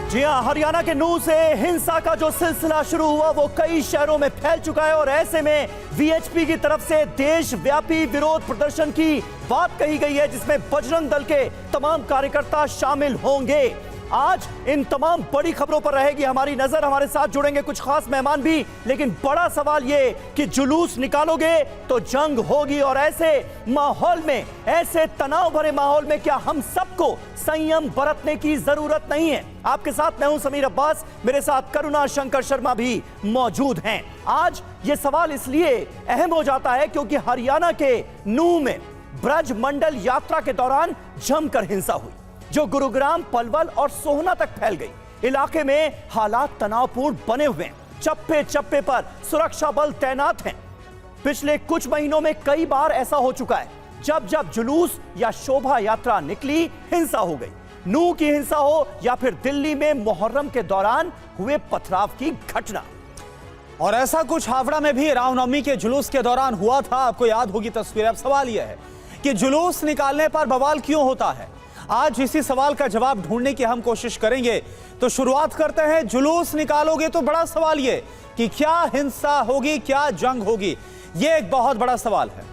जी हाँ, हरियाणा के नूह से हिंसा का जो सिलसिला शुरू हुआ वो कई शहरों में फैल चुका है और ऐसे में वीएचपी की तरफ से देशव्यापी विरोध प्रदर्शन की बात कही गई है, जिसमें बजरंग दल के तमाम कार्यकर्ता शामिल होंगे। आज इन तमाम बड़ी खबरों पर रहेगी हमारी नजर। हमारे साथ जुड़ेंगे कुछ खास मेहमान भी, लेकिन बड़ा सवाल ये कि जुलूस निकालोगे तो जंग होगी और ऐसे माहौल में, ऐसे तनाव भरे माहौल में क्या हम सबको संयम बरतने की जरूरत नहीं है? आपके साथ मैं हूं समीर अब्बास, मेरे साथ करुणा शंकर शर्मा भी मौजूद हैं। आज ये सवाल इसलिए अहम हो जाता है क्योंकि हरियाणा के नूह में ब्रज मंडल यात्रा के दौरान जमकर हिंसा हुई, जो गुरुग्राम, पलवल और सोहना तक फैल गई। इलाके में हालात तनावपूर्ण बने हुए हैं, चप्पे चप्पे पर सुरक्षा बल तैनात हैं। पिछले कुछ महीनों में कई बार ऐसा हो चुका है, जब जब जुलूस या शोभा यात्रा निकली, हिंसा हो गई। नूह की हिंसा हो या फिर दिल्ली में मुहर्रम के दौरान हुए पथराव की घटना। और ऐसा कुछ हावड़ा में भी रामनवमी के जुलूस के दौरान हुआ था। आपको याद होगी तस्वीर। अब सवाल यह है कि जुलूस निकालने पर बवाल क्यों होता है? आज इसी सवाल का जवाब ढूंढने की हम कोशिश करेंगे। तो शुरुआत करते हैं। जुलूस निकालोगे तो बड़ा सवाल ये कि क्या हिंसा होगी, क्या जंग होगी? ये एक बहुत बड़ा सवाल है।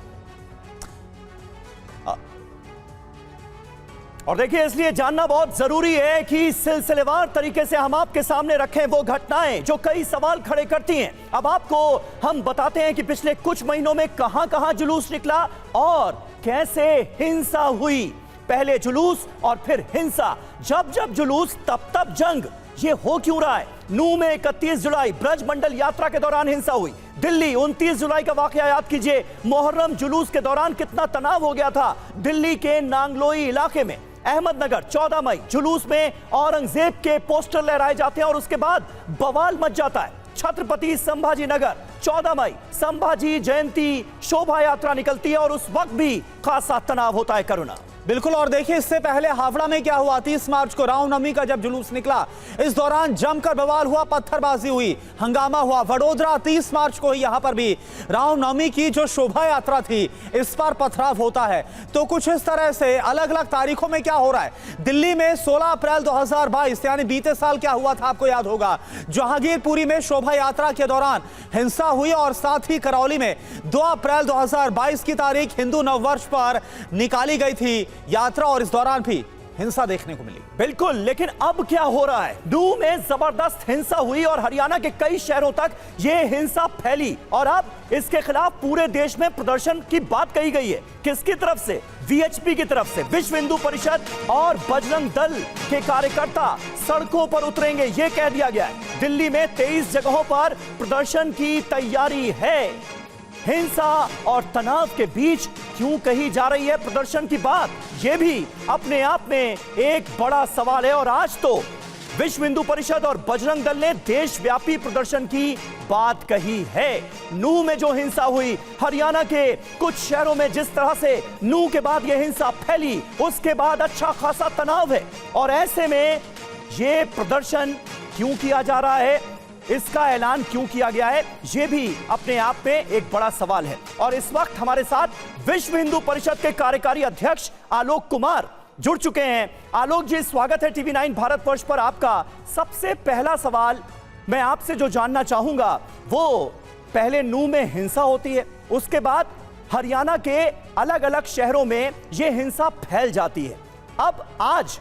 और देखिए, इसलिए जानना बहुत जरूरी है कि सिलसिलेवार तरीके से हम आपके सामने रखें वो घटनाएं जो कई सवाल खड़े करती हैं। अब आपको हम बताते हैं कि पिछले कुछ महीनों में कहां-कहां जुलूस निकला और कैसे हिंसा हुई। पहले जुलूस और फिर हिंसा, जब जब जुलूस तब तब जंग। ये हो क्यों रहा है? नूह में 31 जुलाई ब्रज मंडल यात्रा के दौरान हिंसा हुई। दिल्ली 29 जुलाई का वाकया याद कीजिए। मुहर्रम जुलूस के दौरान कितना तनाव हो गया था। दिल्ली के नांगलोई इलाके में अहमदनगर 14 मई जुलूस में औरंगजेब के पोस्टर लहराए जाते हैं और उसके बाद बवाल मच जाता है। छत्रपति संभाजी नगर 14 मई संभाजी जयंती शोभा यात्रा निकलती है और उस वक्त भी खासा तनाव होता है। करुणा बिल्कुल। और देखिए, इससे पहले हावड़ा में क्या हुआ? 30 मार्च को रामनवमी का जब जुलूस निकला, इस दौरान जमकर बवाल हुआ, पत्थरबाजी हुई, हंगामा हुआ। वडोदरा 30 मार्च को ही यहां पर भी रामनवमी की जो शोभा यात्रा थी, इस पर पथराव होता है। तो कुछ इस तरह से अलग अलग तारीखों में क्या हो रहा है? दिल्ली में 16 अप्रैल 2022 यानी बीते साल क्या हुआ था आपको याद होगा। जहांगीरपुरी में शोभा यात्रा के दौरान हिंसा हुई और साथ ही करौली में 2 अप्रैल 2022 की तारीख हिंदू नववर्ष पर निकाली गई थी यात्रा और इस दौरान भी हिंसा देखने को मिली। बिल्कुल, लेकिन अब क्या हो रहा है? नूह में जबरदस्त हिंसा हुई और हरियाणा के कई शहरों तक यह हिंसा फैली और अब इसके खिलाफ पूरे देश में प्रदर्शन की बात कही गई है। किसकी तरफ से? वीएचपी की तरफ से। विश्व हिंदू परिषद और बजरंग दल के कार्यकर्ता सड़कों पर उतरेंगे, यह कह दिया गया है। दिल्ली में 23 जगहों पर प्रदर्शन की तैयारी है। हिंसा और तनाव के बीच क्यों कही जा रही है प्रदर्शन की बात? यह भी अपने आप में एक बड़ा सवाल है और आज तो विश्व हिंदू परिषद और बजरंग दल ने देशव्यापी प्रदर्शन की बात कही है। नूह में जो हिंसा हुई, हरियाणा के कुछ शहरों में जिस तरह से नूह के बाद यह हिंसा फैली, उसके बाद अच्छा खासा तनाव है और ऐसे में यह प्रदर्शन क्यों किया जा रहा है, इसका ऐलान क्यों किया गया है, यह भी अपने आप में एक बड़ा सवाल है। और इस वक्त हमारे साथ विश्व हिंदू परिषद के कार्यकारी अध्यक्ष आलोक कुमार जुड़ चुके हैं। आलोक जी, स्वागत है टीवी 9 भारतवर्ष पर आपका। सबसे पहला सवाल मैं आपसे जो जानना चाहूंगा वो, पहले नूह में हिंसा होती है, उसके बाद हरियाणा के अलग अलग शहरों में यह हिंसा फैल जाती है। अब आज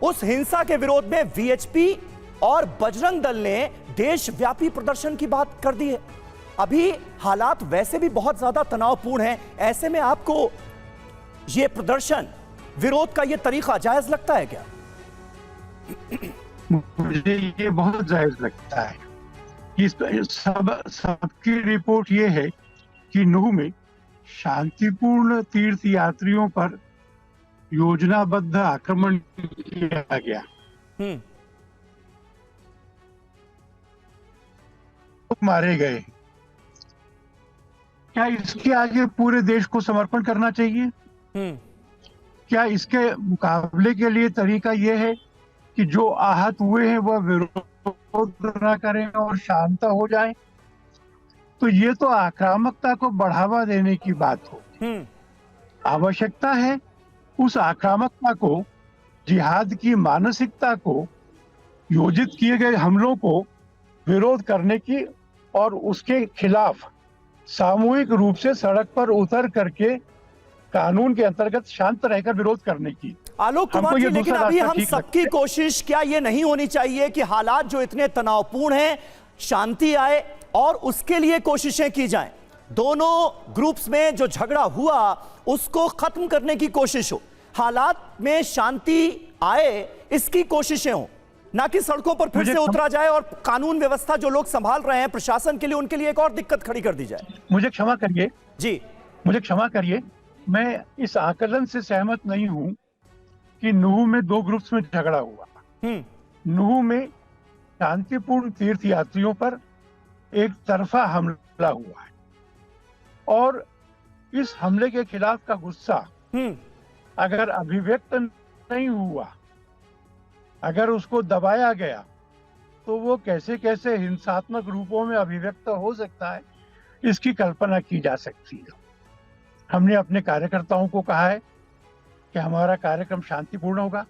उस हिंसा के विरोध में वीएचपी और बजरंग दल ने देशव्यापी प्रदर्शन की बात कर दी है। अभी हालात वैसे भी बहुत ज्यादा तनावपूर्ण हैं, ऐसे में आपको यह प्रदर्शन, विरोध का यह तरीका जायज लगता है क्या? मुझे ये बहुत जायज लगता है। इस सबकी रिपोर्ट ये है कि नूह में शांतिपूर्ण तीर्थ यात्रियों पर योजनाबद्ध आक्रमण किया गया। मारे गए। क्या इसके आगे पूरे देश को समर्पण करना चाहिए? क्या इसके मुकाबले के लिए तरीका यह है कि जो आहत हुए हैं वह विरोध न करें और शांत हो जाएं? तो ये तो आक्रामकता को बढ़ावा देने की बात हो। आवश्यकता है उस आक्रामकता को, जिहाद की मानसिकता को योजित किए गए हमलों को विरोध करने की और उसके खिलाफ सामूहिक रूप से सड़क पर उतर करके कानून के अंतर्गत शांत रहकर विरोध करने की। आलोक कुमार हमको जी, ये लेकिन दूसरा अभी रास्ता हम ठीक सबकी लगता है। कोशिश क्या ये नहीं होनी चाहिए कि हालात जो इतने तनावपूर्ण हैं, शांति आए और उसके लिए कोशिशें की जाएं, दोनों ग्रुप्स में जो झगड़ा हुआ उसको खत्म करने की कोशिश हो, हालात में शांति आए इसकी कोशिशें हो, ना कि सड़कों पर फिर से उतरा जाए और कानून व्यवस्था जो लोग संभाल रहे हैं प्रशासन के लिए, उनके लिए एक और दिक्कत खड़ी कर दी जाए। मुझे क्षमा करिए जी, मुझे क्षमा करिए, मैं इस आकलन से सहमत नहीं हूं कि नूह में दो ग्रुप्स में झगड़ा हुआ। नूह में शांतिपूर्ण तीर्थ यात्रियों पर एक तरफा हमला हुआ है और इस हमले के खिलाफ का गुस्सा अगर अभिव्यक्त नहीं हुआ, अगर उसको दबाया गया, तो वो कैसे कैसे हिंसात्मक रूपों में अभिव्यक्त हो सकता है, इसकी कल्पना की जा सकती है। हमने अपने कार्यकर्ताओं को कहा है कि हमारा कार्यक्रम शांतिपूर्ण होगा,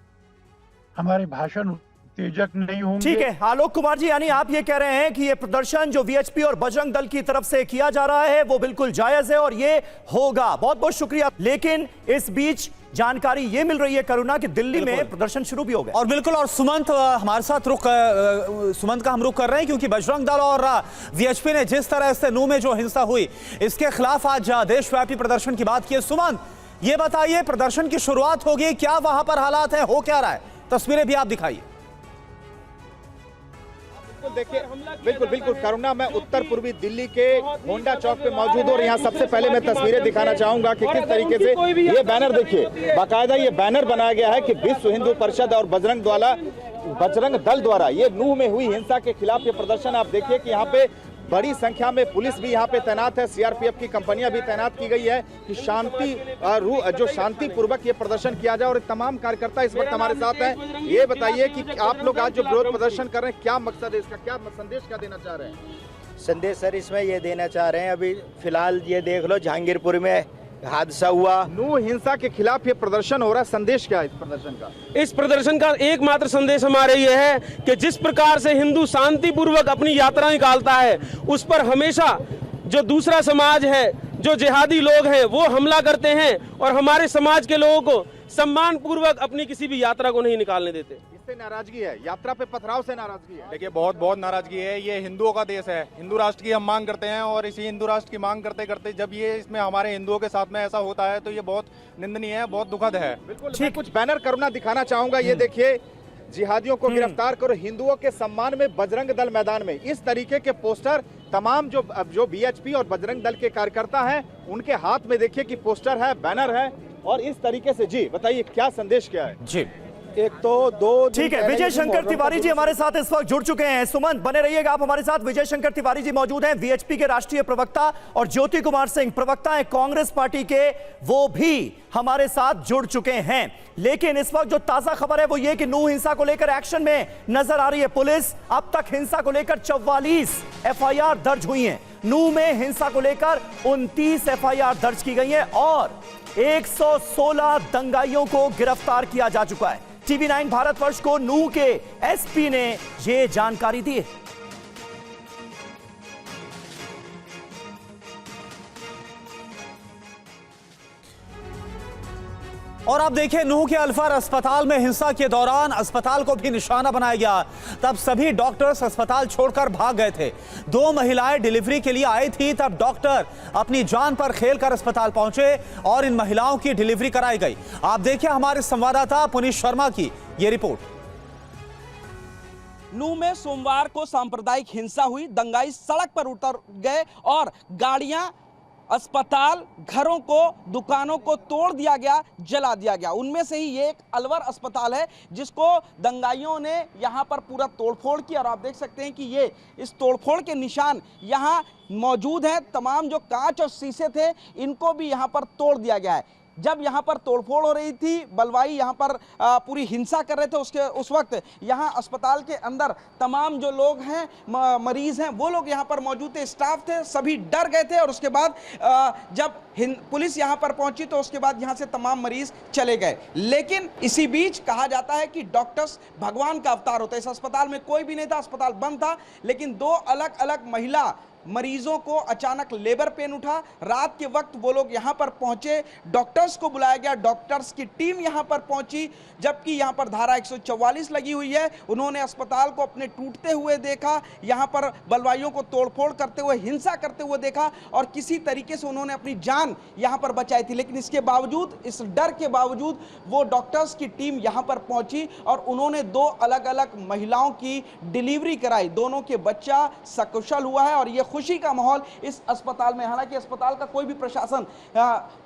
हमारे भाषण उत्तेजक नहीं होंगे। ठीक है आलोक कुमार जी, यानी आप ये कह रहे हैं कि ये प्रदर्शन जो वीएचपी और बजरंग दल की तरफ से किया जा रहा है वो बिल्कुल जायज है और ये होगा। बहुत बहुत शुक्रिया। लेकिन इस बीच जानकारी ये मिल रही है करुणा कि दिल्ली में प्रदर्शन शुरू भी हो गया। और बिल्कुल, और सुमंत हमारे साथ सुमंत का हम रुख कर रहे हैं क्योंकि बजरंग दल और वीएचपी ने जिस तरह से नूह में जो हिंसा हुई इसके खिलाफ आज देशव्यापी प्रदर्शन की बात की है। सुमंत, ये बताइए, प्रदर्शन की शुरुआत होगी, क्या वहां पर हालात है, हो क्या रहा है, तस्वीरें भी आप दिखाइए। देखिए, बिल्कुल करुणा, मैं उत्तर पूर्वी दिल्ली के होंडा चौक पे मौजूद हूँ और यहाँ सबसे पहले मैं तस्वीरें दिखाना चाहूंगा कि किस तरीके से ये बैनर, देखिए बाकायदा ये बैनर बनाया गया है कि विश्व हिंदू परिषद और बजरंग दल द्वारा ये नूह में हुई हिंसा के खिलाफ ये प्रदर्शन। आप देखिए कि यहाँ पे बड़ी संख्या में पुलिस भी यहाँ पे तैनात है, सीआरपीएफ की कंपनियां भी तैनात की गई है कि शांति पूर्वक ये प्रदर्शन किया जाए। और तमाम कार्यकर्ता इस वक्त हमारे साथ हैं। ये बताइए कि आप लोग आज जो विरोध प्रदर्शन कर रहे हैं, क्या मकसद है इसका, क्या संदेश क्या देना चाह रहे हैं? संदेश सर इसमें ये देना चाह रहे हैं, अभी फिलहाल ये देख लो जहांगीरपुर में हादसा हुआ, नूह हिंसा के खिलाफ ये प्रदर्शन हो रहा है, संदेश क्या है इस प्रदर्शन का? इस प्रदर्शन का एकमात्र संदेश हमारे ये है कि जिस प्रकार से हिंदू शांतिपूर्वक अपनी यात्रा निकालता है उस पर हमेशा जो दूसरा समाज है, जो जिहादी लोग हैं, वो हमला करते हैं और हमारे समाज के लोगों को सम्मान पूर्वक अपनी किसी भी यात्रा को नहीं निकालने देते। इससे नाराजगी है, यात्रा पे पथराव से नाराजगी है। देखिए, बहुत नाराजगी है। ये हिंदुओं का देश है, हिंदू राष्ट्र की हम मांग करते हैं और इसी हिंदू राष्ट्र की मांग करते करते जब ये इसमें हमारे हिंदुओं के साथ में ऐसा होता है तो ये बहुत निंदनीय है, बहुत दुखद है। बिल्कुल, मैं कुछ बैनर करुणा दिखाना चाहूंगा। ये देखिए, जिहादियों को गिरफ्तार करो, हिंदुओं के सम्मान में बजरंग दल मैदान में, इस तरीके के पोस्टर तमाम जो बीएचपी और बजरंग दल के कार्यकर्ता हैं उनके हाथ में देखिए कि पोस्टर है, बैनर है और इस तरीके से। जी बताइए, क्या संदेश क्या है? जी, एक तो दो ठीक है, विजय शंकर तिवारी जी हमारे साथ इस वक्त जुड़ चुके हैं। सुमंत बने रहिएगा आप हमारे साथ। विजय शंकर तिवारी जी मौजूद हैं, वीएचपी के राष्ट्रीय प्रवक्ता, और ज्योति कुमार सिंह प्रवक्ता हैं कांग्रेस पार्टी के, वो भी हमारे साथ जुड़ चुके हैं। लेकिन इस वक्त जो ताजा खबर है वो ये कि नूह हिंसा को लेकर एक्शन में नजर आ रही है पुलिस। अब तक हिंसा को लेकर 44 एफआईआर दर्ज हुई हैं। नूह में हिंसा को लेकर 29 एफआईआर दर्ज की गई है और 116 दंगाइयों को गिरफ्तार किया जा चुका है। TV9 भारतवर्ष को नूह के एसपी ने यह जानकारी दी है। और आप देखिए, नूह के अल्फर अस्पताल में हिंसा के दौरान अस्पताल को भी निशाना बनाया गया। तब सभी डॉक्टर्स अस्पताल छोड़कर भाग गए थे। 2 महिलाएं डिलीवरी के लिए आई थी, तब डॉक्टर अपनी जान पर खेलकर अस्पताल पहुंचे और इन महिलाओं की डिलीवरी कराई गई। आप देखिए हमारे संवाददाता पुनीत शर्मा की ये रिपोर्ट। नूह में सोमवार को सांप्रदायिक हिंसा हुई, दंगाई सड़क पर उतर गए और गाड़ियां, अस्पताल, घरों को, दुकानों को तोड़ दिया गया, जला दिया गया। उनमें से ही ये एक अलवर अस्पताल है जिसको दंगाइयों ने यहाँ पर पूरा तोड़फोड़ किया और आप देख सकते हैं कि ये इस तोड़फोड़ के निशान यहाँ मौजूद हैं। तमाम जो कांच और शीशे थे इनको भी यहाँ पर तोड़ दिया गया है। जब यहाँ पर तोड़फोड़ हो रही थी, बलवाई यहाँ पर पूरी हिंसा कर रहे थे, उस वक्त यहाँ अस्पताल के अंदर तमाम जो लोग हैं, मरीज हैं, वो लोग यहाँ पर मौजूद थे, स्टाफ थे, सभी डर गए थे। और उसके बाद जब पुलिस यहाँ पर पहुंची तो उसके बाद यहाँ से तमाम मरीज चले गए। लेकिन इसी बीच कहा जाता है कि डॉक्टर्स भगवान का अवतार होता है। इस अस्पताल में कोई भी नहीं था, अस्पताल बंद था, लेकिन 2 अलग अलग महिला मरीजों को अचानक लेबर पेन उठा। रात के वक्त वो लोग यहां पर पहुंचे, डॉक्टर्स को बुलाया गया, डॉक्टर्स की टीम यहां पर पहुंची, जबकि यहां पर धारा 144 लगी हुई है। उन्होंने अस्पताल को अपने टूटते हुए देखा, यहां पर बलवाइयों को तोड़फोड़ करते हुए, हिंसा करते हुए देखा और किसी तरीके से उन्होंने अपनी जान यहां पर बचाई थी। लेकिन इसके बावजूद, इस डर के बावजूद वो डॉक्टर्स की टीम यहां पर पहुंची और उन्होंने 2 अलग अलग महिलाओं की डिलीवरी कराई। दोनों के बच्चा सकुशल हुआ है और ये खुशी का माहौल इस अस्पताल में। हालांकि अस्पताल का कोई भी प्रशासन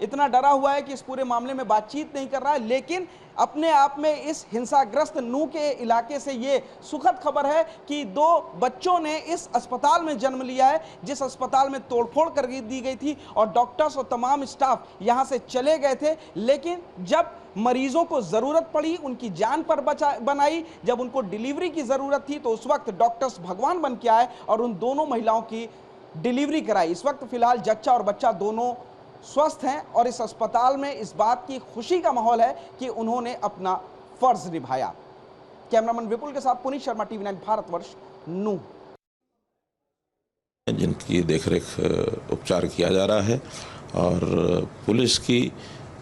इतना डरा हुआ है कि इस पूरे मामले में बातचीत नहीं कर रहा है, लेकिन अपने आप में इस हिंसाग्रस्त नूह के इलाके से ये सुखद खबर है कि 2 बच्चों ने इस अस्पताल में जन्म लिया है, जिस अस्पताल में तोड़फोड़ कर दी गई थी और डॉक्टर्स और तमाम स्टाफ यहां से चले गए थे। लेकिन जब मरीजों को जरूरत पड़ी, उनकी जान पर बनाई, जब उनको डिलीवरी की जरूरत थी, तो उस वक्त डॉक्टर्स भगवान बन के आए और उन दोनों महिलाओं की डिलीवरी कराई। इस वक्त फिलहाल जच्चा और बच्चा दोनों स्वस्थ हैं और इस अस्पताल में इस बात की खुशी का माहौल है कि उन्होंने अपना फर्ज निभाया। कैमरामैन विपुल के साथ पुनीत शर्मा, TV9 भारतवर्ष, नूह। जिनकी देखरेख उपचार किया जा रहा है और पुलिस की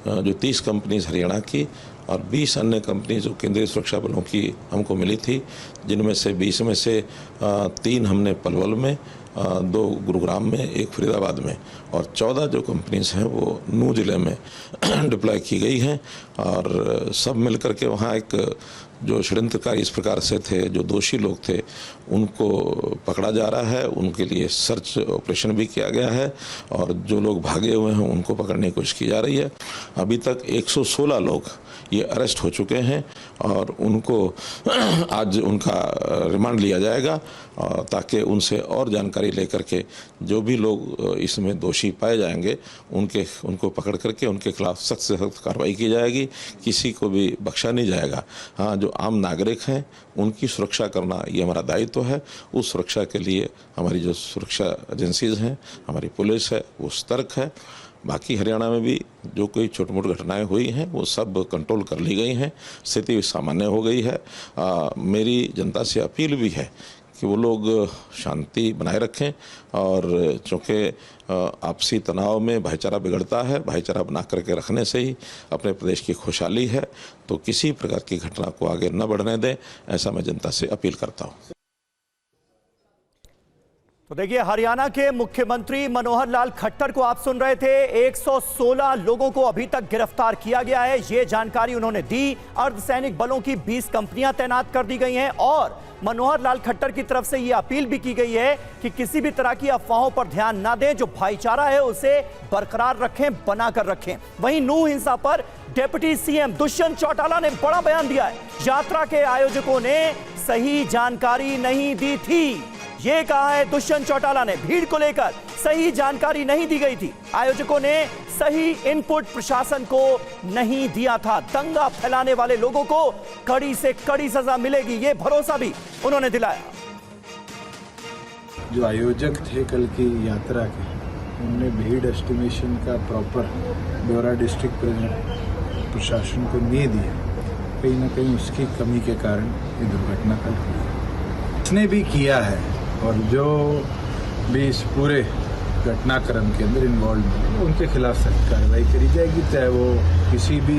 जो 30 कंपनीज हरियाणा की और 20 अन्य कंपनी जो केंद्रीय सुरक्षा बलों की हमको मिली थी, जिनमें से 20 में से 3 हमने पलवल में, 2 गुरुग्राम में, 1 फरीदाबाद में और 14 जो कंपनीज हैं वो नूह जिले में डिप्लॉय की गई हैं। और सब मिलकर के वहाँ एक जो षड्यंत्रकारी इस प्रकार से थे, जो दोषी लोग थे, उनको पकड़ा जा रहा है। उनके लिए सर्च ऑपरेशन भी किया गया है और जो लोग भागे हुए हैं उनको पकड़ने की कोशिश की जा रही है। अभी तक 116 लोग ये अरेस्ट हो चुके हैं और उनको आज उनका रिमांड लिया जाएगा ताकि उनसे और जानकारी लेकर के जो भी लोग इसमें दोषी पाए जाएंगे उनको पकड़ करके उनके खिलाफ सख्त से सख्त कार्रवाई की जाएगी। किसी को भी बख्शा नहीं जाएगा। हाँ, जो आम नागरिक हैं उनकी सुरक्षा करना ये हमारा दायित्व है। उस सुरक्षा के लिए हमारी जो सुरक्षा एजेंसीज हैं, हमारी पुलिस है, वो सतर्क है। बाकी हरियाणा में भी जो कोई छोटी मोटी घटनाएं हुई हैं वो सब कंट्रोल कर ली गई हैं, स्थिति सामान्य हो गई है। मेरी जनता से अपील भी है कि वो लोग शांति बनाए रखें और चूँकि आपसी तनाव में भाईचारा बिगड़ता है, भाईचारा बना करके रखने से ही अपने प्रदेश की खुशहाली है, तो किसी प्रकार की घटना को आगे न बढ़ने दें, ऐसा मैं जनता से अपील करता हूँ। तो देखिए, हरियाणा के मुख्यमंत्री मनोहर लाल खट्टर को आप सुन रहे थे। 116 लोगों को अभी तक गिरफ्तार किया गया है, ये जानकारी उन्होंने दी। अर्धसैनिक बलों की 20 कंपनियां तैनात कर दी गई हैं और मनोहर लाल खट्टर की तरफ से यह अपील भी की गई है कि किसी भी तरह की अफवाहों पर ध्यान ना दें, जो भाईचारा है उसे बरकरार रखें, बनाकर रखें। वहीं नूह हिंसा पर डिप्टी सीएम दुष्यंत चौटाला ने बड़ा बयान दिया है। यात्रा के आयोजकों ने सही जानकारी नहीं दी थी, ये कहा है दुष्यंत चौटाला ने। भीड़ को लेकर सही जानकारी नहीं दी गई थी, आयोजकों ने सही इनपुट प्रशासन को नहीं दिया था। दंगा फैलाने वाले लोगों को कड़ी से कड़ी सजा मिलेगी, ये भरोसा भी उन्होंने दिलाया। जो आयोजक थे कल की यात्रा के, उन्होंने भीड़ एस्टिमेशन का प्रॉपर ब्यौरा डिस्ट्रिक्ट प्रशासन को नहीं दिया। कहीं ना कहीं उसकी कमी के कारण ये दुर्घटना कल हुई। इसने भी किया है और जो भी इस पूरे घटनाक्रम के अंदर इन्वॉल्व हैं उनके खिलाफ सख्त कार्रवाई करी जाएगी, चाहे वो किसी भी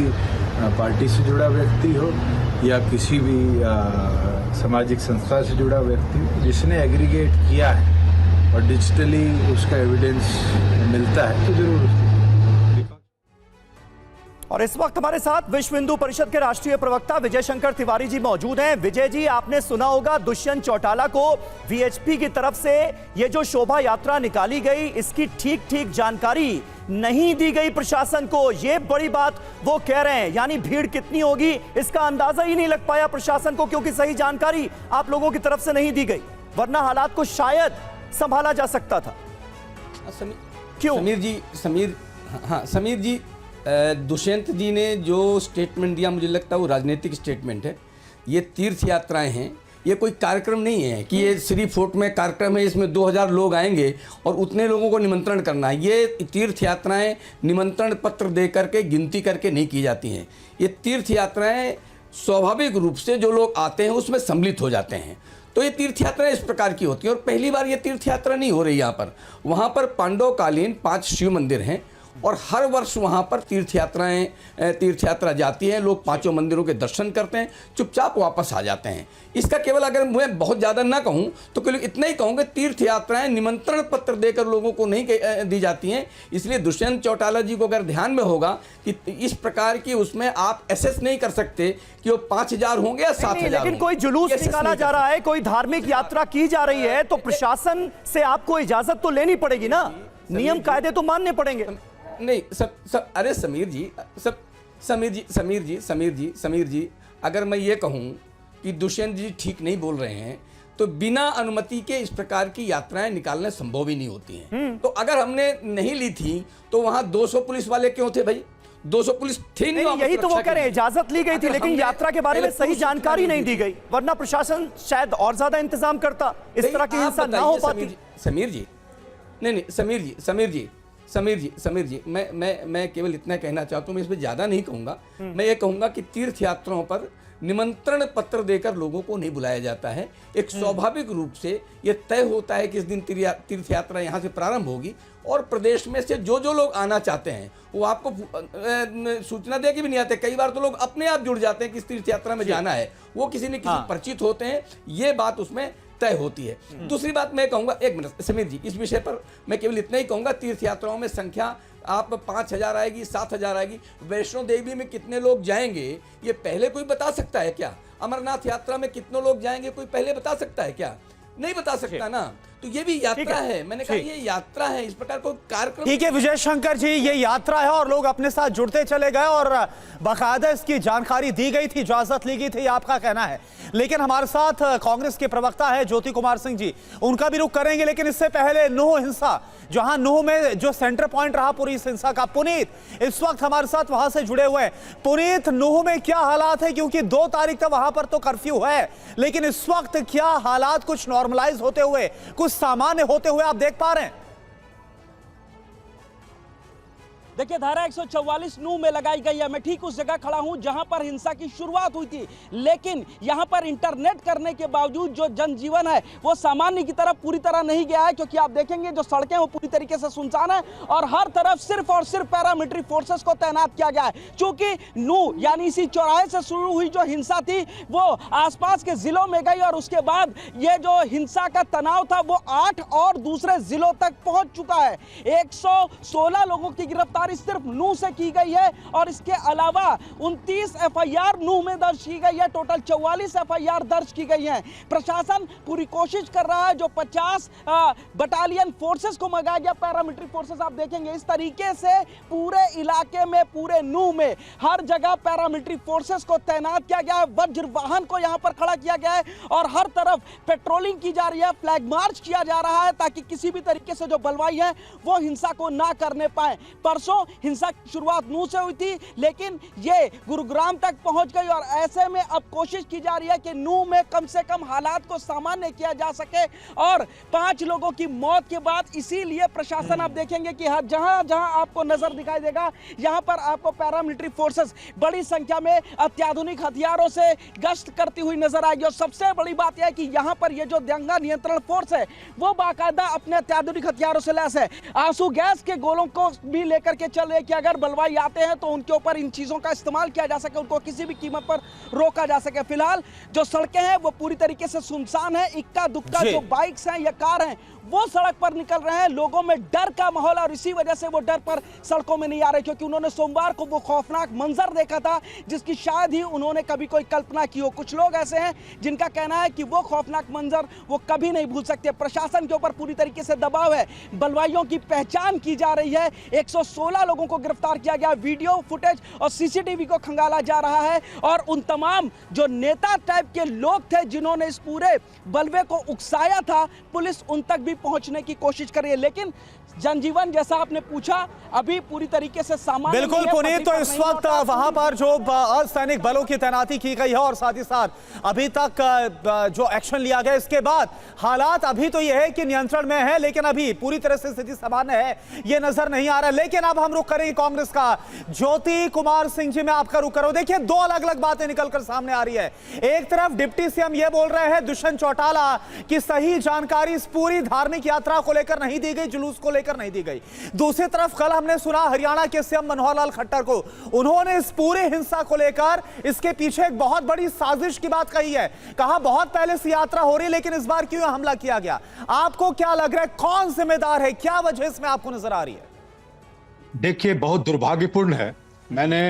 पार्टी से जुड़ा व्यक्ति हो या किसी भी सामाजिक संस्था से जुड़ा व्यक्ति हो। जिसने एग्रीगेट किया है और डिजिटली उसका एविडेंस मिलता है तो जरूर। और इस वक्त हमारे साथ विश्व हिंदू परिषद के राष्ट्रीय प्रवक्ता विजय शंकर तिवारी जी मौजूद हैं। विजय जी, आपने सुना होगा दुष्यंत चौटाला को वीएचपी की तरफ से ये जो शोभा यात्रा निकाली गई, इसकी ठीक जानकारी नहीं दी गई प्रशासन को। ये बड़ी बात वो कह रहे हैं, यानी भीड़ कितनी होगी इसका अंदाजा ही नहीं लग पाया प्रशासन को, क्योंकि सही जानकारी आप लोगों की तरफ से नहीं दी गई, वरना हालात को शायद संभाला जा सकता था। क्यों? समीर जी, दुष्यंत जी ने जो स्टेटमेंट दिया मुझे लगता है वो राजनीतिक स्टेटमेंट है। ये तीर्थ यात्राएं हैं, ये कोई कार्यक्रम नहीं है कि ये श्री फोर्ट में कार्यक्रम है इसमें 2000 लोग आएंगे और उतने लोगों को निमंत्रण करना है। ये तीर्थ यात्राएं निमंत्रण पत्र दे करके गिनती करके नहीं की जाती हैं। ये तीर्थ यात्राएं स्वाभाविक रूप से जो लोग आते हैं उसमें सम्मिलित हो जाते हैं। तो ये तीर्थ यात्राएं इस प्रकार की होती हैं और पहली बार ये तीर्थ यात्रा नहीं हो रही यहाँ पर। वहाँ पर पांडवकालीन 5 शिव मंदिर हैं और हर वर्ष वहाँ पर तीर्थ यात्रा जाती है। लोग 5 मंदिरों के दर्शन करते हैं, चुपचाप वापस आ जाते हैं। इसका केवल अगर मैं बहुत ज़्यादा ना कहूँ तो केवल इतना ही कहूँगा, तीर्थ यात्राएं निमंत्रण पत्र देकर लोगों को नहीं दी जाती हैं। इसलिए दुष्यंत चौटाला जी को अगर ध्यान में होगा कि इस प्रकार की उसमें आप एसेस नहीं कर सकते कि वो 5000 होंगे या 7000। लेकिन कोई जुलूस निकाला जा रहा है, कोई धार्मिक यात्रा की जा रही है, तो प्रशासन से आपको इजाजत तो लेनी पड़ेगी ना, नियम कायदे तो मानने पड़ेंगे। नहीं अरे समीर जी, अगर मैं ये कहूँ कि दुष्यंत जी ठीक नहीं बोल रहे हैं तो बिना अनुमति के इस प्रकार की यात्राएं निकालना संभव ही नहीं होती हैं। तो अगर हमने नहीं ली थी तो वहां 200 पुलिस वाले क्यों थे भाई? 200 पुलिस थी नहीं। यही तो वो कह रहे हैं, इजाजत ली गई थी लेकिन यात्रा के बारे में सही जानकारी नहीं दी गई, वरना प्रशासन शायद और ज्यादा इंतजाम करता, इस तरह की हिंसा ना हो पाती। समीर जी, मैं केवल इतना कहना चाहता हूँ, मैं इसमें ज़्यादा नहीं कहूँगा। मैं ये कहूँगा कि तीर्थ यात्राओं पर निमंत्रण पत्र देकर लोगों को नहीं बुलाया जाता है। एक स्वाभाविक रूप से ये तय होता है कि इस दिन तीर्थ यात्रा यहाँ से प्रारंभ होगी और प्रदेश में से जो लोग आना चाहते हैं वो आपको सूचना दे के भी नहीं आते। कई बार तो लोग अपने आप जुड़ जाते हैं कि इस तीर्थ यात्रा में जाना है, वो किसी न किसी परिचित होते हैं, ये बात उसमें तय होती है। दूसरी बात मैं कहूँगा, 1 मिनट समीर जी, इस विषय पर मैं केवल इतना ही कहूँगा, तीर्थ यात्राओं में संख्या आप 5000 आएगी, 7000 आएगी, वैष्णो देवी में कितने लोग जाएंगे ये पहले कोई बता सकता है क्या? अमरनाथ यात्रा में कितने लोग जाएंगे कोई पहले बता सकता है क्या? नहीं बता सकता ना। तो ये भी यात्रा है, मैंने कहा ये यात्रा है, इस प्रकार को कार्यक्रम। ठीक है विजय शंकर जी, ये यात्रा है और लोग अपने साथ जुड़ते चले गए और बाकायदा इसकी जानकारी दी गई थी, इजाजत ली गई थी, आपका कहना है। लेकिन हमारे साथ कांग्रेस के प्रवक्ता है ज्योति कुमार सिंह जी, उनका भी रुख करेंगे। लेकिन इससे पहले नूह हिंसा, जहां नूह में जो सेंटर पॉइंट रहा पूरी इस हिंसा का, पुनीत इस वक्त हमारे साथ वहां से जुड़े हुए हैं। पुनीत, नूह में क्या हालात है? क्योंकि 2 तारीख तक वहां पर तो कर्फ्यू है, लेकिन इस वक्त क्या हालात कुछ नॉर्मलाइज होते हुए, कुछ सामान्य होते हुए आप देख पा रहे हैं? देखिए, धारा 144 नूह में लगाई गई है। मैं ठीक उस जगह खड़ा हूं जहां पर हिंसा की शुरुआत हुई थी, लेकिन यहां पर इंटरनेट करने के बावजूद जो जनजीवन है वो सामान्य की तरफ पूरी तरह नहीं गया है, क्योंकि आप देखेंगे जो सड़कें वो पूरी तरीके से सुनसान है और हर तरफ सिर्फ और सिर्फ पैरामिलिट्री फोर्सेस को तैनात किया गया है। क्योंकि नूह यानी इसी चौराहे से शुरू हुई जो हिंसा थी वो आसपास के जिलों में गई और उसके बाद ये जो हिंसा का तनाव था वो 8 और दूसरे जिलों तक पहुंच चुका है। 116 लोगों की गिरफ्तारी सिर्फ नूह से की गई है और इसके अलावा 29 एफआईआर नूह में दर्ज की गई है। टोटल 44 एफआईआर दर्ज की गई हैं। प्रशासन पूरी कोशिश कर रहा है, जो 50 बटालियन फोर्सेस को मंगाया गया, पैरामिलिट्री फोर्सेस, आप देखेंगे इस तरीके से पूरे इलाके में, पूरे नूह में हर जगह पैरामिलिट्री फोर्सेस को तैनात किया गया है। वज्र वाहन को यहां पर खड़ा किया गया है और हर तरफ पेट्रोलिंग की जा रही है, फ्लैग मार्च किया जा रहा है ताकि किसी भी तरीके से जो बलवाई है वो हिंसा को ना करने पाए। परसों हिंसा की शुरुआत नूह से हुई थी, लेकिन ये गुरुग्राम तक पहुंच गई और ऐसे में अब कोशिश की जा रही है कि नूह में कम से कम हालात को सामान्य किया जा सके। और 5 लोगों की मौत के बाद इसीलिए प्रशासन, आप देखेंगे कि जहां जहां आपको नजर दिखाई देगा यहां पर आपको पैरामिलिट्री फोर्सेस बड़ी संख्या में अत्याधुनिक हथियारों से गश्त करती हुई नजर आएगी। और सबसे बड़ी बात यह है कि यहां पर ये जो दंगा नियंत्रण फोर्स है वो बाकायदा अपने अत्याधुनिक हथियारों से लैस है। आंसू गैस के गोलों को भी लेकर के चल रहे कि अगर बलवाई आते हैं तो उनके ऊपर इन चीजों का इस्तेमाल किया जा सके, उनको किसी भी कीमत पर रोका जा सके। फिलहाल जो सड़कें हैं वो पूरी तरीके से सुनसान है। इक्का दुक्का जो बाइक्स हैं या कार हैं वो सड़क पर निकल रहे हैं। लोगों में डर का माहौल और इसी वजह से वो डर पर सड़कों में नहीं आ रहे, क्योंकि उन्होंने सोमवार को वो खौफनाक मंजर देखा था जिसकी शायद ही उन्होंने कभी कोई कल्पना की हो। कुछ लोग ऐसे हैं जिनका कहना है कि वो खौफनाक मंजर वो कभी नहीं भूल सकते। प्रशासन के ऊपर पूरी तरीके से दबाव है, बलवाइयों की पहचान की जा रही है। 116 लोगों को गिरफ्तार किया गया, वीडियो फुटेज और सीसीटीवी को खंगाला जा रहा है और उन तमाम जो नेता टाइप के लोग थे जिन्होंने इस पूरे बलवे को उकसाया था, पुलिस उन तक भी पहुंचने की कोशिश कर रही है, लेकिन जनजीवन जैसा आपने पूछा अभी पूरी तरीके से सामान्य बिल्कुल नहीं है। पुनीत, तो पटरी इस पर नहीं वक्त होता। वहां पर जो अर्धसैनिक बलों की तैनाती की गई है और साथ ही साथ अभी तक जो एक्शन लिया गया, इसके बाद हालात अभी तो यह है कि नियंत्रण में है, लेकिन अभी पूरी तरह से स्थिति सामान्य है ये नजर नहीं आ रहा। लेकिन अब हम रुख करेंगे कांग्रेस का। ज्योति कुमार सिंह जी, मैं आपका रुख करूं। देखिए, दो अलग अलग बातें निकलकर सामने आ रही है। एक तरफ डिप्टी सीएम ये बोल रहे हैं दुष्यंत चौटाला कि सही जानकारी इस पूरी धार्मिक यात्रा को लेकर नहीं दी गई, जुलूस को लेकर नहीं दी गई। दूसरी तरफ कल हमने सुना हरियाणा के सीएम मनोहर लाल खट्टर को, उन्होंने इस पूरे हिंसा को लेकर इसके पीछे एक बहुत बड़ी साजिश की बात कही है। कहा बहुत पहले से यात्रा हो रही है, लेकिन इस बार क्यों हमला किया गया। आपको क्या लग रहा है, कौन जिम्मेदार है, क्या वजह इसमें आपको नजर आ रही है? देखिए, बहुत दुर्भाग्यपूर्ण है। मैंने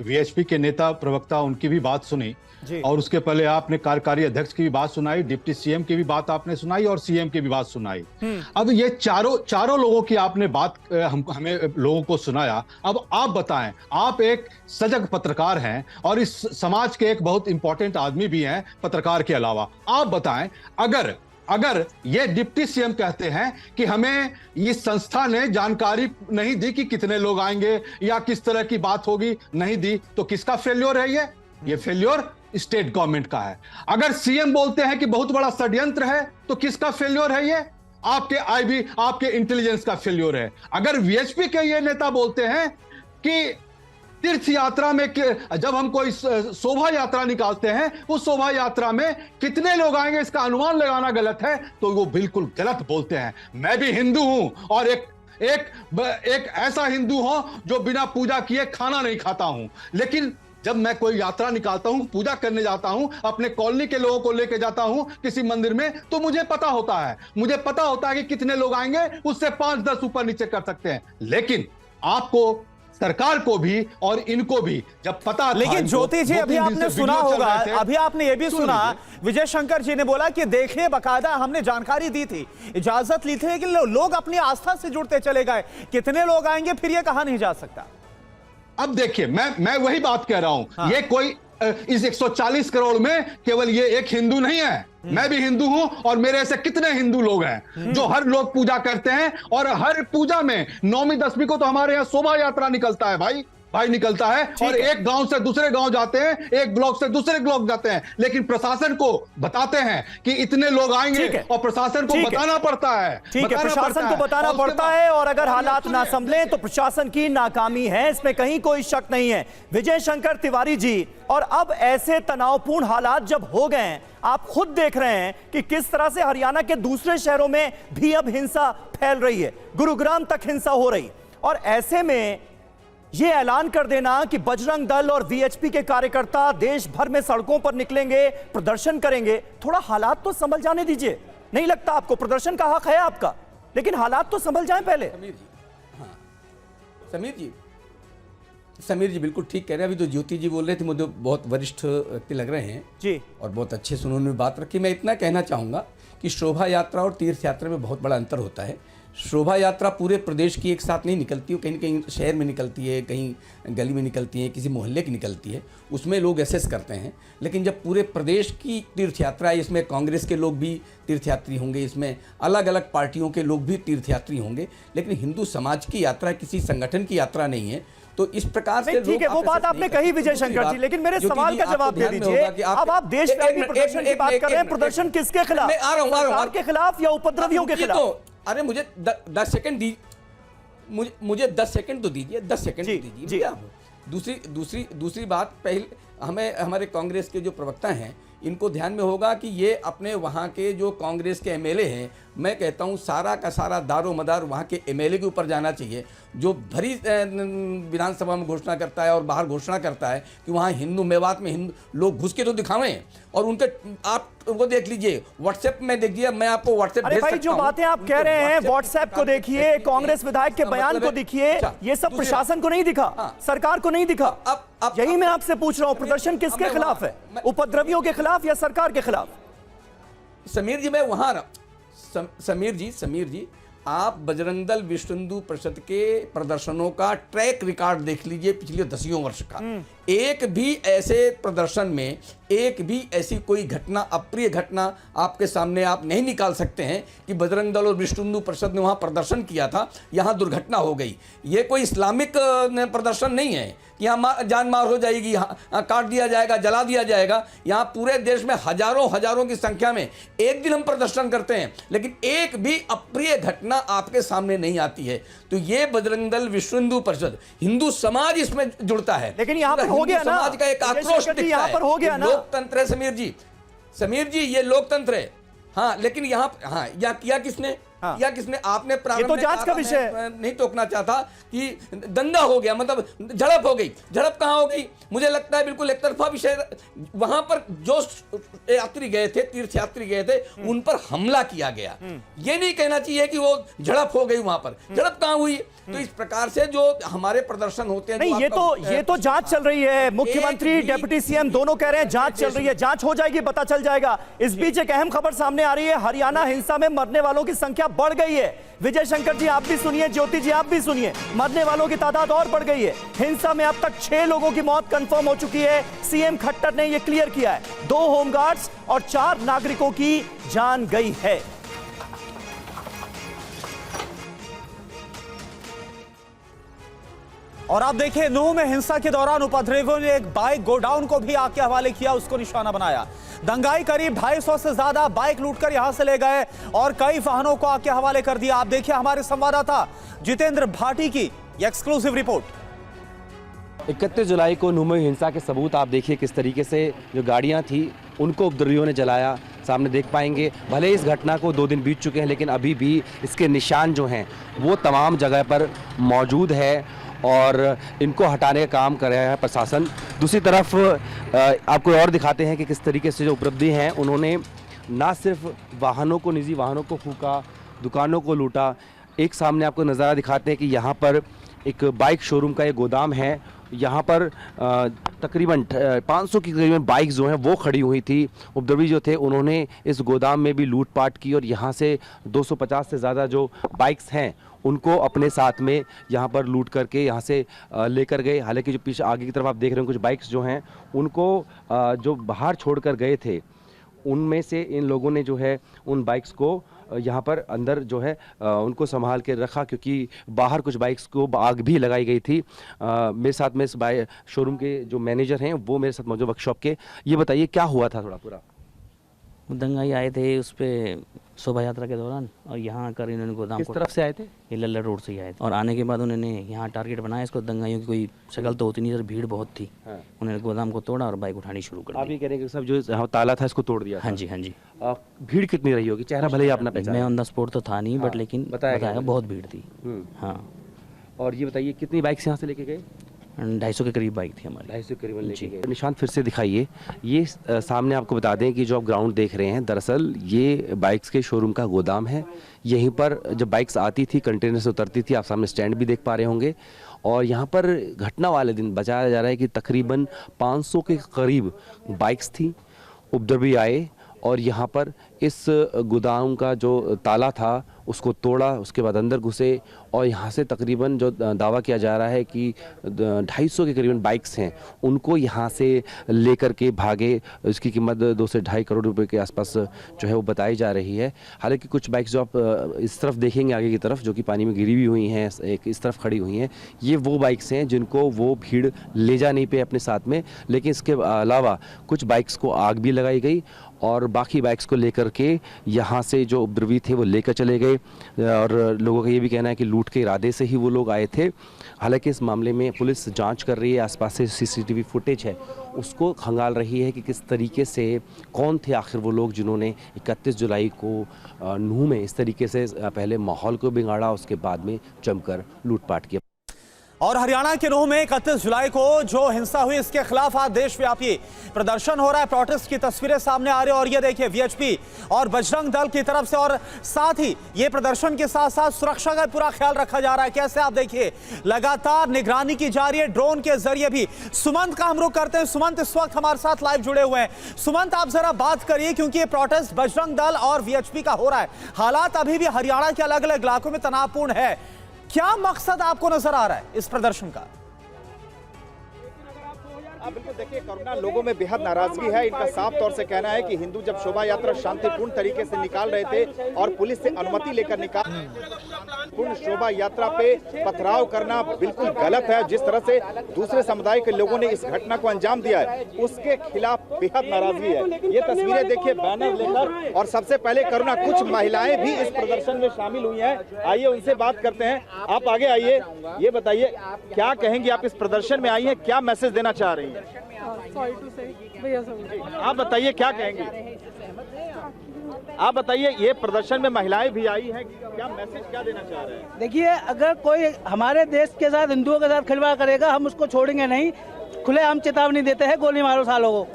वीएचपी के नेता प्रवक्ता उनकी भी बात सुनी और उसके पहले आपने कार्यकारी अध्यक्ष की भी बात सुनाई, डिप्टी सीएम की भी बात आपने सुनाई और सीएम की भी बात सुनाई। अब ये चारों लोगों की आपने बात हमें लोगों को सुनाया। अब आप बताएं, आप एक सजग पत्रकार हैं और इस समाज के एक बहुत इंपॉर्टेंट आदमी भी हैं पत्रकार के अलावा। आप बताएं, अगर ये डिप्टी सीएम कहते हैं कि हमें इस संस्था ने जानकारी नहीं दी कि कितने लोग आएंगे या किस तरह की बात होगी, नहीं दी, तो किसका फेल्योर है ये फेल्योर स्टेट गवर्नमेंट का है। अगर सीएम बोलते हैं कि बहुत बड़ा षड्यंत्र है, तो किसका फेल्योर है ये? आपके आईबी, आपके इंटेलिजेंस का फेल्योर है। अगर वीएचपी के ये नेता बोलते हैं कि तीर्थ यात्रा में जब हम कोई शोभा यात्रा निकालते हैं, उस शोभा यात्रा में कितने लोग आएंगे इसका अनुमान लगाना गलत है, तो वो बिल्कुल गलत बोलते हैं। मैं भी हिंदू हूं और एक ऐसा हिंदू हूं जो बिना पूजा किए खाना नहीं खाता हूं, लेकिन जब मैं कोई यात्रा निकालता हूं, पूजा करने जाता हूं, अपने कॉलोनी के लोगों को लेकर जाता हूं किसी मंदिर में, तो मुझे पता होता है कि कितने लोग आएंगे, उससे 5-10 ऊपर नीचे कर सकते हैं। लेकिन आपको, सरकार को भी और इनको भी जब पता, लेकिन ज्योति जी, अभी आपने सुना होगा, अभी आपने ये भी सुना विजय शंकर जी ने बोला कि देखिए बकायदा हमने जानकारी दी थी, इजाजत ली थी, लेकिन लोग अपनी आस्था से जुड़ते चले गए। कितने लोग आएंगे फिर ये कहा नहीं जा सकता। अब देखिए, मैं वही बात कह रहा हूं। हाँ। ये कोई इस 140 करोड़ में केवल ये एक हिंदू नहीं है, मैं भी हिंदू हूं और मेरे ऐसे कितने हिंदू लोग हैं जो हर लोग पूजा करते हैं, और हर पूजा में 9वीं 10वीं को तो हमारे यहाँ शोभा यात्रा निकलता है भाई निकलता है, और एक गांव से दूसरे गांव जाते हैं, एक ब्लॉक से दूसरे ब्लॉक जाते हैं, लेकिन प्रशासन को बताते हैं कि इतने लोग आएंगे और प्रशासन को बताना पड़ता है। ठीक है, प्रशासन को बताना पड़ता है, और अगर हालात ना संभले तो प्रशासन की नाकामी है, इसमें कहीं कोई शक नहीं है। विजय शंकर तिवारी जी, और अब ऐसे तनावपूर्ण हालात जब हो गए, आप खुद देख रहे हैं कि किस तरह से हरियाणा के दूसरे शहरों में भी अब हिंसा फैल रही है, गुरुग्राम तक हिंसा हो रही, और ऐसे में यह ऐलान कर देना कि बजरंग दल और वीएचपी के कार्यकर्ता देश भर में सड़कों पर निकलेंगे, प्रदर्शन करेंगे, थोड़ा हालात तो संभल जाने दीजिए। नहीं लगता आपको? प्रदर्शन का हक है आपका, लेकिन हालात तो संभल जाएं पहले। समीर जी बिल्कुल ठीक कह रहे हैं। अभी तो ज्योति जी बोल रहे थे, मुझे बहुत वरिष्ठ व्यक्ति लग रहे हैं जी, और बहुत अच्छे से उन्होंने बात रखी। मैं इतना कहना चाहूँगा कि शोभा यात्रा और तीर्थ यात्रा में बहुत बड़ा अंतर होता है। शोभा यात्रा पूरे प्रदेश की एक साथ नहीं निकलती, कहीं कहीं शहर में निकलती है, कहीं गली में निकलती है, किसी मोहल्ले की निकलती है, उसमें लोग एसेस करते हैं। लेकिन जब पूरे प्रदेश की तीर्थ यात्रा है, इसमें कांग्रेस के लोग भी तीर्थयात्री होंगे, इसमें अलग अलग पार्टियों के लोग भी तीर्थयात्री होंगे, लेकिन हिंदू समाज की यात्रा किसी संगठन की यात्रा नहीं है। तो इस प्रकार से ठीक है, वो बात आपने कही विजय शंकर जी, लेकिन मेरे सवाल का जवाब दे दीजिए। अब आप देशव्यापी प्रदर्शन की बात कर रहे हैं, प्रदर्शन किसके खिलाफ? सरकार के खिलाफ या उपद्रवियों के खिलाफ? अरे मुझे 10 सेकंड दी, मुझे 10 सेकंड तो दीजिए, 10 सेकंड दीजिए। दूसरी बात, पहले हमें हमारे कांग्रेस के जो प्रवक्ता हैं इनको ध्यान में होगा कि ये अपने वहाँ के जो कांग्रेस के एमएलए हैं, मैं कहता हूँ सारा का सारा दारो मदार वहाँ के एमएलए के ऊपर जाना चाहिए, जो भरी विधानसभा में घोषणा करता है और बाहर घोषणा करता है कि वहाँ हिंदू, मेवात में हिंदू लोग घुस के तो दिखावें, और उनके आप वो देख लीजिए, व्हाट्सएप में देखिए, मैं आपको व्हाट्सएप भेज सकता हूं। जो बातें आप कह रहे हैं, व्हाट्सएप को देखिए, कांग्रेस विधायक के बयान को देखिए, ये सब प्रशासन को नहीं दिखा, सरकार को नहीं दिखा। यही मैं आपसे पूछ रहा हूं, प्रदर्शन किसके खिलाफ है? उपद्रवियों के खिलाफ या सरकार के खिलाफ? समीर जी, मैं वहां समीर जी आप बजरंग दल विश्व हिंदू परिषद के प्रदर्शनों का ट्रैक रिकॉर्ड देख लीजिए पिछले 10 वर्ष का। एक भी ऐसे प्रदर्शन में एक भी ऐसी कोई घटना, अप्रिय घटना आपके सामने आप नहीं निकाल सकते हैं कि बजरंग दल और विश्व हिंदू परिषद ने वहाँ प्रदर्शन किया था, यहाँ दुर्घटना हो गई। ये कोई इस्लामिक प्रदर्शन नहीं है कि यहाँ जान मार हो जाएगी, यहाँ काट दिया जाएगा, जला दिया जाएगा। यहाँ पूरे देश में हजारों की संख्या में एक दिन हम प्रदर्शन करते हैं, लेकिन एक भी अप्रिय घटना आपके सामने नहीं आती है। तो ये बजरंग दल, विश्व हिंदू परिषद, हिंदू समाज इसमें जुड़ता है। लेकिन यहाँ पर हो गया ना, समाज का एक आक्रोश यहाँ पर हो गया ना, लोकतंत्र है समीर जी, ये लोकतंत्र है। हाँ, लेकिन यहाँ या किया किसने? हाँ। या किसने? आपने ये तो जांच का विषय नहीं टोकना चाहता कि दंगा हो गया, मतलब झड़प हो गई। झड़प कहाँ हो गई? मुझे लगता है बिल्कुल एक तरफा विषय। वहां पर जो यात्री गए थे, तीर्थ यात्री गए थे, उन पर हमला किया गया। ये नहीं कहना चाहिए कि वो झड़प हो गई वहां पर। झड़प कहाँ हुई? तो इस प्रकार से जो हमारे प्रदर्शन होते हैं, नहीं, ये तो जांच चल रही है। मुख्यमंत्री, डिप्टी सीएम दोनों कह रहे हैं जांच चल रही है, जांच हो जाएगी, पता चल जाएगा। इस बीच एक अहम खबर सामने आ रही है, हरियाणा हिंसा में मरने वालों की संख्या बढ़ गई है। विजय शंकर जी आप भी सुनिए, ज्योति जी आप भी सुनिए, मरने वालों की तादाद और बढ़ गई है। हिंसा में अब तक 6 लोगों की मौत कंफर्म हो चुकी है। सीएम खट्टर ने यह क्लियर किया है। 2 होमगार्ड्स और 4 नागरिकों की जान गई है। और आप देखिए, नूह में हिंसा के दौरान उपद्रवियों ने एक बाइक गोडाउन को भी आग के हवाले किया, उसको निशाना बनाया। दंगाई करीब 250 से ज्यादा बाइक लूटकर यहां से ले गए और कई वाहनों को आग के हवाले कर दिया। आप देखिए हमारे संवाददाता जितेंद्र भाटी की एक्सक्लूसिव रिपोर्ट। 31 जुलाई को नूह में हिंसा के सबूत आप देखिए किस तरीके से जो गाड़ियां थी उनको उपद्रवियों ने जलाया, सामने देख पाएंगे। भले इस घटना को 2 दिन बीत चुके हैं, लेकिन अभी भी इसके निशान जो हैं वो तमाम जगह पर मौजूद है और इनको हटाने का काम कर रहा है प्रशासन। दूसरी तरफ आपको और दिखाते हैं कि किस तरीके से जो उपलब्धि हैं, उन्होंने ना सिर्फ वाहनों को, निजी वाहनों को फूंका, दुकानों को लूटा। एक सामने आपको नज़ारा दिखाते हैं कि यहाँ पर एक बाइक शोरूम का एक गोदाम है। यहाँ पर तकरीबन 500 की करीबन बाइक जो हैं वो खड़ी हुई थी। उपद्रवी जो थे उन्होंने इस गोदाम में भी लूटपाट की और यहाँ से 250 से ज़्यादा जो बाइक्स हैं उनको अपने साथ में यहाँ पर लूट करके यहाँ से लेकर गए। हालांकि जो पीछे आगे की तरफ आप देख रहे हैं कुछ बाइक्स जो हैं उनको जो बाहर छोड़कर गए थे, उनमें से इन लोगों ने जो है उन बाइक्स को यहाँ पर अंदर जो है उनको संभाल के रखा, क्योंकि बाहर कुछ बाइक्स को आग भी लगाई गई थी। मेरे साथ में इस शोरूम के जो मैनेजर हैं वो मेरे साथ मौजूद वर्कशॉप के। ये बताइए क्या हुआ था थोड़ा पूरा? दंगाई आए थे उस पर शोभा यात्रा के दौरान और यहाँ आकर इन्होंने गोदाम किस तरफ से आए थे? ये लल्ला रोड से ही आए थे और आने के बाद उन्होंने यहाँ टारगेट बनाया इसको। दंगाइयों की कोई शक्ल तो होती नहीं, इधर भीड़ बहुत थी। उन्होंने गोदाम को तोड़ा और बाइक उठानी शुरू कर दी। आप ये कह रहे हैं कि सब जो ताला था इसको तोड़ दिया? हाँ जी, हाँ जी। भीड़ कितनी रही होगी? चेहरा भले ही अपना पहचाना, मैं ऑन द स्पॉट तो था नहीं, बट लेकिन बताया बहुत भीड़ थी। हाँ। और ये बताइए कितनी बाइक्स यहाँ से लेके गए? 250 के करीब बाइक थी हमारी। 250 करीब लेके गए। निशान फिर से दिखाइए। ये सामने आपको बता दें कि जो आप ग्राउंड देख रहे हैं, दरअसल ये बाइक्स के शोरूम का गोदाम है। यहीं पर जब बाइक्स आती थी, कंटेनर से उतरती थी, आप सामने स्टैंड भी देख पा रहे होंगे। और यहाँ पर घटना वाले दिन बताया जा रहा है कि तकरीबन 500 के करीब बाइक्स थी। उपद्रवी आए और यहाँ पर इस गोदाम का जो ताला था उसको तोड़ा, उसके बाद अंदर घुसे और यहाँ से तकरीबन जो दावा किया जा रहा है कि 250 के करीबन बाइक्स हैं उनको यहाँ से लेकर के भागे। इसकी कीमत 2 से 2.5 करोड़ रुपए के आसपास जो है वो बताई जा रही है। हालांकि कुछ बाइक्स जो आप इस तरफ देखेंगे आगे की तरफ, जो कि पानी में गिरी हुई हैं, एक इस तरफ खड़ी हुई हैं, ये वो बाइक्स हैं जिनको वो भीड़ ले जा नहीं पे अपने साथ में। लेकिन इसके अलावा कुछ बाइक्स को आग भी लगाई गई और बाकी बाइक्स को लेकर के यहाँ से जो उपद्रवी थे वो लेकर चले गए। और लोगों का ये भी कहना है कि लूट के इरादे से ही वो लोग आए थे। हालांकि इस मामले में पुलिस जांच कर रही है, आसपास से सीसीटीवी फुटेज है उसको खंगाल रही है कि किस तरीके से, कौन थे आखिर वो लोग जिन्होंने 31 जुलाई को नूह में इस तरीके से पहले माहौल को बिगाड़ा, उसके बाद में जमकर लूटपाट किया। और हरियाणा के नूह में 31 जुलाई को जो हिंसा हुई इसके खिलाफ आज देशव्यापी प्रदर्शन हो रहा है। प्रोटेस्ट की तस्वीरें सामने आ रही है और ये देखिए वीएचपी और बजरंग दल की तरफ से, और साथ ही ये प्रदर्शन के साथ साथ सुरक्षा का पूरा ख्याल रखा जा रहा है। कैसे आप देखिए लगातार निगरानी की जा रही है ड्रोन के जरिए भी। सुमंत का हम रुख करते हैं। सुमंत इस वक्त हमारे साथ लाइव जुड़े हुए हैं। सुमंत आप जरा बात करिए, क्योंकि ये प्रोटेस्ट बजरंग दल और वीएचपी का हो रहा है, हालात अभी भी हरियाणा के अलग अलग इलाकों में तनावपूर्ण है। क्या मकसद आपको नजर आ रहा है इस प्रदर्शन का? बिल्कुल देखिए, करुणा, लोगों में बेहद नाराजगी है। इनका साफ तौर से कहना है कि हिंदू जब शोभा यात्रा शांतिपूर्ण तरीके से निकाल रहे थे और पुलिस से अनुमति लेकर निकाल पूर्ण शोभा यात्रा पे पथराव करना बिल्कुल गलत है। जिस तरह से दूसरे समुदाय के लोगों ने इस घटना को अंजाम दिया है, उसके खिलाफ बेहद नाराजगी है। ये तस्वीरें देखिए बैनर लेकर, और सबसे पहले करुणा, कुछ महिलाएं भी इस प्रदर्शन में शामिल हुई हैं। आइए उनसे बात करते हैं। आप आगे आइए, ये बताइए क्या कहेंगे, आप इस प्रदर्शन में आई हैं, क्या मैसेज देना चाह रही हैं? आप बताइए क्या कहेंगे, आप बताइए, ये प्रदर्शन में महिलाएं भी आई हैं, क्या मैसेज क्या देना चाह रहे हैं? देखिए, अगर कोई हमारे देश के साथ, हिंदुओं के साथ खिलवाड़ करेगा, हम उसको छोड़ेंगे नहीं। खुलेआम चेतावनी देते हैं, गोली मारो सालों को।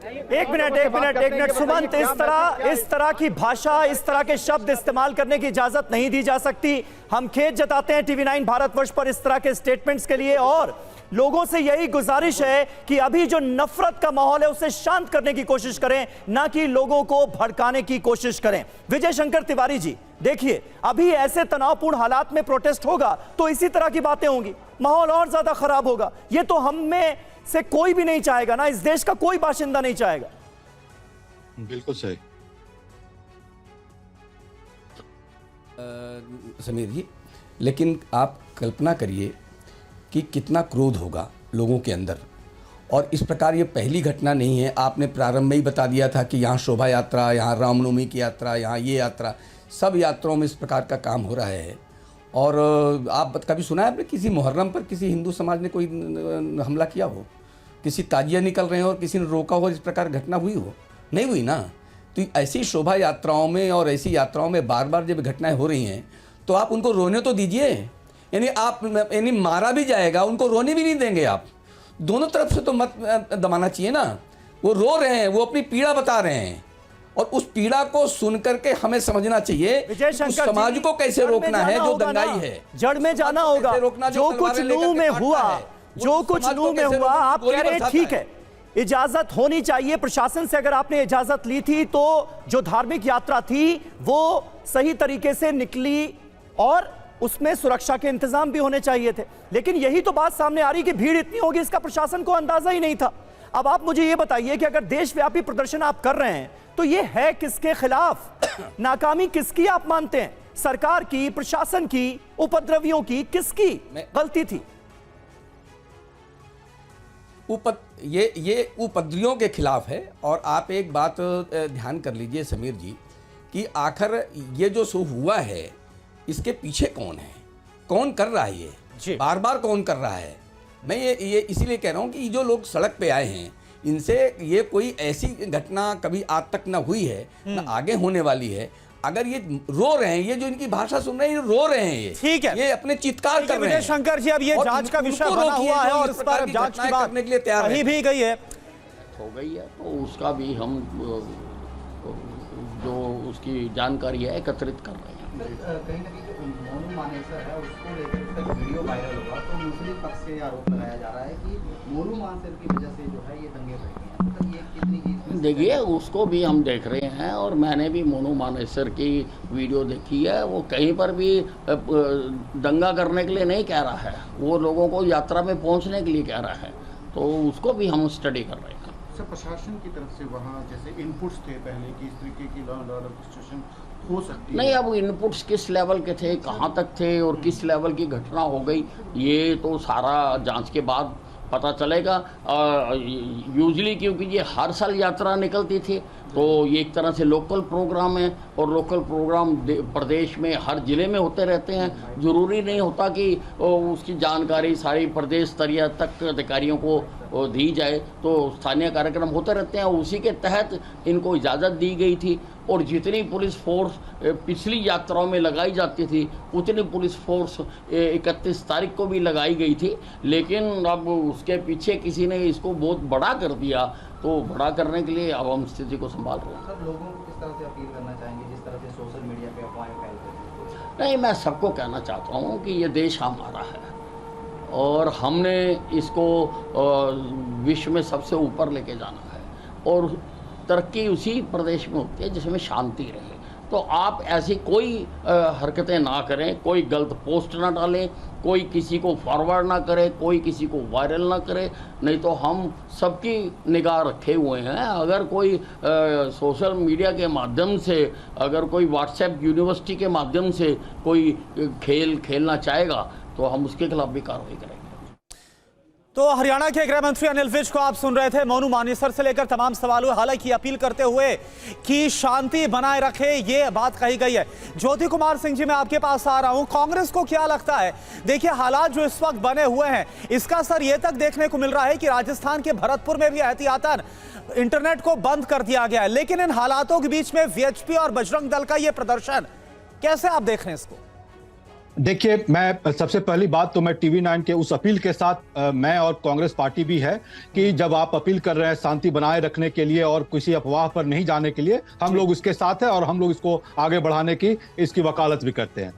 एक मिनट सुमंत, इस तरह की भाषा, इस तरह के शब्द इस्तेमाल करने की इजाजत नहीं दी जा सकती। हम खेद जताते हैं TV9 भारतवर्ष पर इस तरह के स्टेटमेंट्स के लिए, और लोगों से यही गुजारिश है कि अभी जो नफरत का माहौल है उसे शांत करने की कोशिश करें, ना कि लोगों को भड़काने की कोशिश करें। विजय शंकर तिवारी जी, देखिए, अभी ऐसे तनावपूर्ण हालात में प्रोटेस्ट होगा तो इसी तरह की बातें होंगी, माहौल और ज्यादा खराब होगा। ये तो हम में से कोई भी नहीं चाहेगा ना, इस देश का कोई बाशिंदा नहीं चाहेगा। बिल्कुल सही। समीर जी, लेकिन आप कल्पना करिए कि कितना क्रोध होगा लोगों के अंदर, और इस प्रकार ये पहली घटना नहीं है। आपने प्रारंभ में ही बता दिया था कि यहाँ शोभा यात्रा, यहाँ रामनवमी की यात्रा, यहाँ ये यात्रा, सब यात्राओं में इस प्रकार का काम हो रहा है। और आप कभी सुना है आपने किसी मुहर्रम पर किसी हिंदू समाज ने कोई हमला किया हो, किसी ताजिया निकल रहे हो और किसी ने रोका हो, इस प्रकार घटना हुई हो? नहीं हुई ना। तो ऐसी शोभा यात्राओं में और ऐसी यात्राओं में बार बार जब घटनाएं हो रही हैं तो आप उनको रोने तो दीजिए। यानी मारा भी जाएगा, उनको रोने भी नहीं देंगे आप। दोनों तरफ से तो मत दबाना चाहिए ना। वो रो रहे हैं, वो अपनी पीड़ा बता रहे हैं, और उस पीड़ा को सुन करके हमें समझना चाहिए उस समाज को कैसे रोकना है जो दंगाई है। जड़ में जाना होगा। जो कुछ नूह में हुआ, आप कह रहे हैं ठीक है, इजाजत होनी चाहिए प्रशासन से। अगर आपने इजाजत ली थी तो जो धार्मिक यात्रा थी वो सही तरीके से निकली और उसमें सुरक्षा के इंतजाम भी होने चाहिए थे। लेकिन यही तो बात सामने आ रही कि भीड़ इतनी होगी इसका प्रशासन को अंदाजा ही नहीं था। अब आप मुझे ये बताइए कि अगर देशव्यापी प्रदर्शन आप कर रहे हैं तो ये है किसके खिलाफ? नाकामी किसकी आप मानते हैं? सरकार की, प्रशासन की, उपद्रवियों की, किसकी गलती थी? ये उपद्रवियों के खिलाफ है। और आप एक बात ध्यान कर लीजिए समीर जी कि आखिर ये जो सो हुआ है इसके पीछे कौन है, कौन कर रहा है, ये बार बार कौन कर रहा है? मैं ये इसीलिए कह रहा हूँ कि जो लोग सड़क पे आए हैं इनसे ये कोई ऐसी घटना कभी आज तक ना हुई है ना आगे होने वाली है। अगर ये रो रहे हैं, ये जो इनकी भाषा सुन रहे हैं, ये रो रहे हैं, ये ठीक है, ये अपने चित्कार कर रहे हैं। शंकर जी, अब ये जांच का विषय बना हुआ है और इस पर जांच की बात करने के लिए तैयार भी गई है, हो गई है, तो उसका भी हम जो उसकी जानकारी है एकत्रित कर रहे हैं। कहीं ना कहीं जो मोनू मानेसर है उसको लेकर उसका वीडियो वायरल हुआ तो मुस्लिम पक्ष से आरोप लगाया जा रहा है कि मोनू मानेसर की वजह से जो है ये दंगे भड़के हैं। मतलब ये कितनी देखिए, उसको भी हम देख रहे हैं और मैंने भी मोनू मानेसर की वीडियो देखी है। वो कहीं पर भी दंगा करने के लिए नहीं कह रहा है, वो लोगों को यात्रा में पहुंचने के लिए कह रहा है, तो उसको भी हम स्टडी कर रहे हैं। सर, प्रशासन की तरफ से वहाँ जैसे इनपुट्स थे पहले कि इस तरीके की लॉ एंड ऑर्डर सिचुएशन हो सकती नहीं, अब इनपुट्स किस लेवल के थे, कहाँ तक थे और किस लेवल की घटना हो गई, ये तो सारा जांच के बाद पता चलेगा। यूजली क्योंकि ये हर साल यात्रा निकलती थी तो ये एक तरह से लोकल प्रोग्राम है और लोकल प्रोग्राम प्रदेश में हर ज़िले में होते रहते हैं। ज़रूरी नहीं होता कि उसकी जानकारी सारी प्रदेश स्तरीय तक अधिकारियों को दी जाए, तो स्थानीय कार्यक्रम होते रहते हैं। उसी के तहत इनको इजाज़त दी गई थी और जितनी पुलिस फोर्स पिछली यात्राओं में लगाई जाती थी उतनी पुलिस फोर्स 31 तारीख को भी लगाई गई थी। लेकिन अब उसके पीछे किसी ने इसको बहुत बड़ा कर दिया, तो बड़ा करने के लिए अब हम स्थिति को संभाल रहे हैं। सर, लोगों को किस तरह से अपील करना चाहेंगे जिस तरह से सोशल मीडिया पे अफवाहें फैलती हैं? नहीं, मैं सबको कहना चाहता हूँ कि ये देश हमारा है और हमने इसको विश्व में सबसे ऊपर लेके जाना है और तरक्की उसी प्रदेश में होती है जिसमें शांति रहे। तो आप ऐसी कोई हरकतें ना करें, कोई गलत पोस्ट ना डालें, कोई किसी को फॉरवर्ड ना करे, कोई किसी को वायरल ना करे, नहीं तो हम सबकी निगाह रखे हुए हैं। अगर कोई सोशल मीडिया के माध्यम से, अगर कोई व्हाट्सएप यूनिवर्सिटी के माध्यम से कोई खेल खेलना चाहेगा तो हम उसके खिलाफ भी कार्रवाई करेंगे। तो हरियाणा के गृह मंत्री अनिल विज को आप सुन रहे थे। मोनू मानेसर से लेकर तमाम सवाल हुए, हालांकि अपील करते हुए कि शांति बनाए रखे, ये बात कही गई है। ज्योति कुमार सिंह जी, मैं आपके पास आ रहा हूं। कांग्रेस को क्या लगता है? देखिए, हालात जो इस वक्त बने हुए हैं, इसका असर ये तक देखने को मिल रहा है कि राजस्थान के भरतपुर में भी एहतियातन इंटरनेट को बंद कर दिया गया है। लेकिन इन हालातों के बीच में वीएचपी और बजरंग दल का यह प्रदर्शन, कैसे आप देख रहे हैं इसको? देखिए, मैं सबसे पहली बात तो मैं TV9 के उस अपील के साथ मैं और कांग्रेस पार्टी भी है कि जब आप अपील कर रहे हैं शांति बनाए रखने के लिए और किसी अफवाह पर नहीं जाने के लिए, हम लोग इसके साथ हैं और हम लोग इसको आगे बढ़ाने की इसकी वकालत भी करते हैं।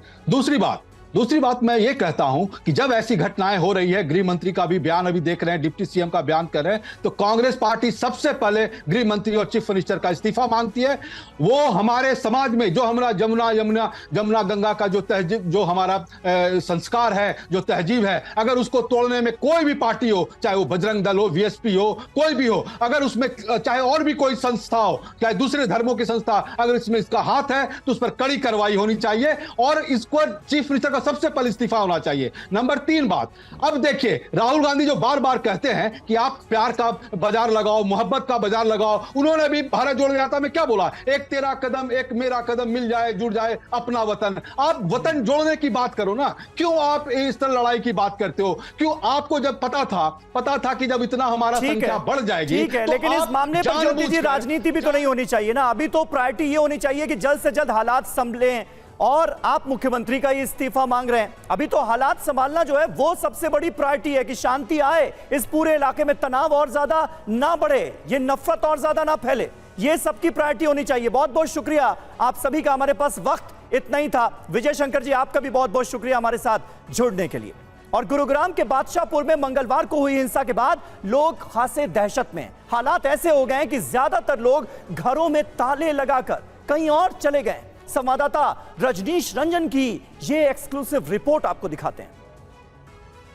दूसरी बात मैं ये कहता हूं कि जब ऐसी घटनाएं हो रही है, गृह मंत्री का भी बयान अभी देख रहे हैं, डिप्टी सीएम का बयान कर रहे हैं, तो कांग्रेस पार्टी सबसे पहले गृह मंत्री और चीफ मिनिस्टर का इस्तीफा मांगती है। वो हमारे समाज में जो हमारा जमुना गंगा का जो तहजीब, जो हमारा संस्कार है, जो तहजीब है, अगर उसको तोड़ने में कोई भी पार्टी हो, चाहे वो बजरंग दल हो, वीएसपी हो, कोई भी हो, अगर उसमें चाहे और भी कोई संस्था हो, चाहे दूसरे धर्मों की संस्था, अगर इसमें इसका हाथ है तो उस पर कड़ी कार्रवाई होनी चाहिए और इसको चीफ मिनिस्टर सबसे पहले इस्तीफा होना चाहिए। नंबर 3 बात, अब देखिए, राहुल गांधी जो बार बार कहते हैं कि आप प्यार का बाजार लगाओ, मोहब्बत का बाजार लगाओ, उन्होंने भी भारत जोड़ो यात्रा में क्या बोला? एक तेरा कदम एक मेरा कदम, मिल जाए जुड़ जाए अपना वतन। आप वतन जोड़ने की बात करो ना, क्यों आप इस तरह लड़ाई की बात करते हो? क्यों आपको जब पता था कि जब इतना हमारा संख्या बढ़ जाएगी, ठीक है, लेकिन इस मामले पर ज्योति जी राजनीति भी तो नहीं होनी चाहिए ना। अभी तो प्रायोरिटी ये होनी चाहिए कि जल्द से जल्द हालात संभलें, और आप मुख्यमंत्री का ये इस्तीफा मांग रहे हैं। अभी तो हालात संभालना जो है वो सबसे बड़ी प्रायोरिटी है कि शांति आए, इस पूरे इलाके में तनाव और ज्यादा ना बढ़े, ये नफरत और ज्यादा ना फैले, ये सबकी प्रायोरिटी होनी चाहिए। बहुत बहुत शुक्रिया आप सभी का, हमारे पास वक्त इतना ही था। विजय शंकर जी, आपका भी बहुत बहुत शुक्रिया हमारे साथ जुड़ने के लिए। और गुरुग्राम के बादशाहपुर में मंगलवार को हुई हिंसा के बाद लोग खासे दहशत में। हालात ऐसे हो गए हैं कि ज्यादातर लोग घरों में ताले लगाकर कहीं और चले गए। संवाददाता रजनीश रंजन की ये एक्सक्लूसिव रिपोर्ट आपको दिखाते हैं।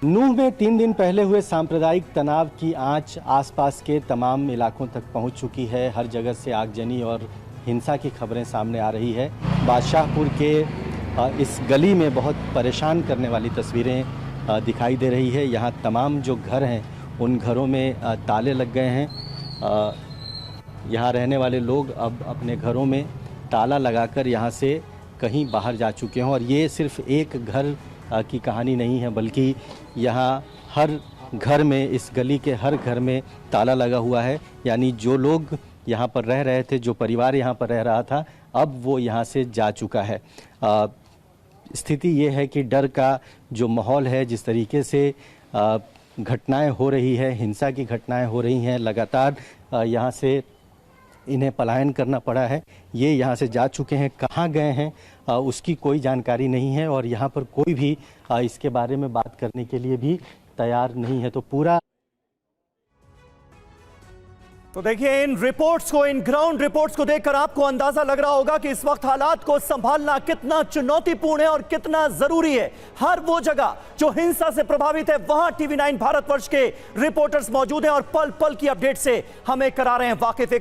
नूह में 3 दिन पहले हुए सांप्रदायिक तनाव की आंच आसपास के तमाम इलाकों तक पहुंच चुकी है। हर जगह से आगजनी और हिंसा की खबरें सामने आ रही है। बादशाहपुर के इस गली में बहुत परेशान करने वाली तस्वीरें दिखाई दे रही है। यहाँ तमाम जो घर हैं उन घरों में ताले लग गए हैं। यहाँ रहने वाले लोग अब अपने घरों में ताला लगाकर यहाँ से कहीं बाहर जा चुके हैं। और ये सिर्फ एक घर की कहानी नहीं है, बल्कि यहाँ हर घर में, इस गली के हर घर में ताला लगा हुआ है। यानी जो लोग यहाँ पर रह रहे थे, जो परिवार यहाँ पर रह रहा था, अब वो यहाँ से जा चुका है। स्थिति ये है कि डर का जो माहौल है, जिस तरीके से घटनाएं हो रही है, हिंसा की घटनाएं हो रही हैं, लगातार यहाँ से इन्हें पलायन करना पड़ा है। ये यहाँ से जा चुके हैं, कहाँ गए हैं उसकी कोई जानकारी नहीं है और यहाँ पर कोई भी इसके बारे में बात करने के लिए भी तैयार नहीं है। तो पूरा तो देखिए, इन रिपोर्ट्स को, इन ग्राउंड रिपोर्ट्स को देखकर आपको अंदाजा लग रहा होगा कि इस वक्त हालात को संभालना कितना चुनौतीपूर्ण है और कितना जरूरी है। हर वो जगह जो हिंसा से प्रभावित है, वहां TV9 भारतवर्ष के रिपोर्टर्स मौजूद हैं और पल पल की अपडेट से हमें करा रहे हैं वाकिफ।